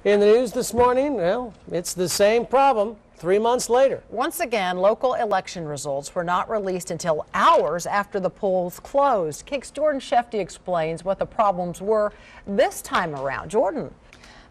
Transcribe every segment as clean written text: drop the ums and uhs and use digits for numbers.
In the news this morning, well, it's the same problem 3 months later. Once again, local election results were not released until hours after the polls closed. KIC's Jordan Shefty explains what the problems were this time around. Jordan.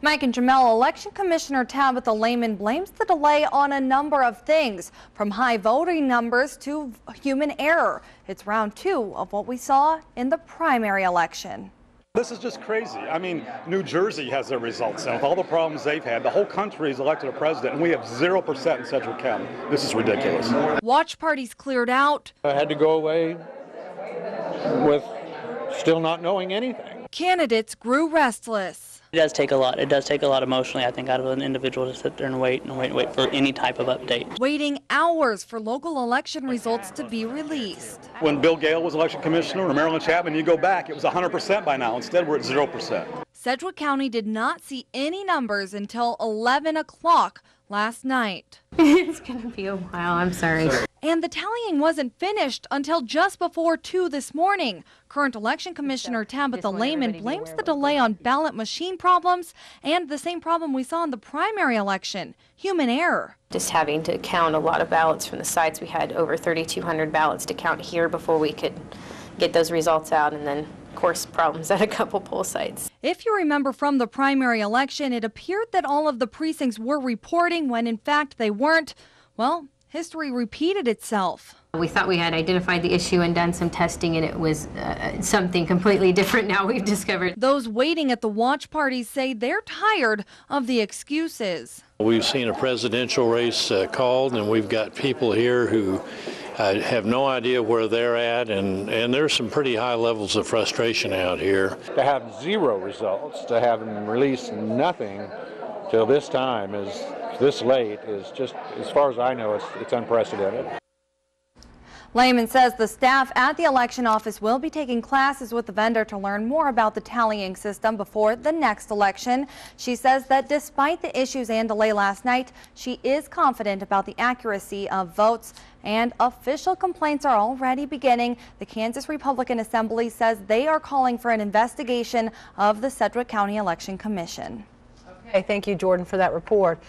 Mike and Jamel, Election Commissioner Tabitha Lehman blames the delay on a number of things, from high voting numbers to human error. It's round 2 of what we saw in the primary election. This is just crazy. I mean, New Jersey has their results, and with all the problems they've had, the whole country has elected a president, and we have 0% in Sedgwick County. This is ridiculous. Watch parties cleared out. I had to go away with still not knowing anything. Candidates grew restless. It does take a lot. It does take a lot emotionally, I think, out of an individual to sit there and wait for any type of update. Waiting hours for local election results to be released. When Bill Gale was election commissioner or Marilyn Chapman, you go back, it was 100% by now. Instead, we're at 0%. Sedgwick County did not see any numbers until 11 o'clock last night. It's going to be a while, I'm sorry. And the tallying wasn't finished until just before 2 this morning. Current Election Commissioner Tabitha Lehman blames the delay on ballot machine problems and the same problem we saw in the primary election, human error. Just having to count a lot of ballots from the sites. We had over 3,200 ballots to count here before we could get those results out, and then, of course, problems at a couple poll sites. If you remember from the primary election, it appeared that all of the precincts were reporting when in fact they weren't. Well, history repeated itself. We thought we had identified the issue and done some testing, and it was something completely different now we've discovered. Those waiting at the watch parties say they're tired of the excuses. We've seen a presidential race called, and we've got people here who have no idea where they're at, and there's some pretty high levels of frustration out here. To have 0 results, to have them release nothing till this time, is this late, is just, as far as I know, it's unprecedented. Lehman says the staff at the election office will be taking classes with the vendor to learn more about the tallying system before the next election. She says that despite the issues and delay last night, she is confident about the accuracy of votes, and official complaints are already beginning. The Kansas Republican Assembly says they are calling for an investigation of the Sedgwick County Election Commission. Okay, thank you, Jordan, for that report.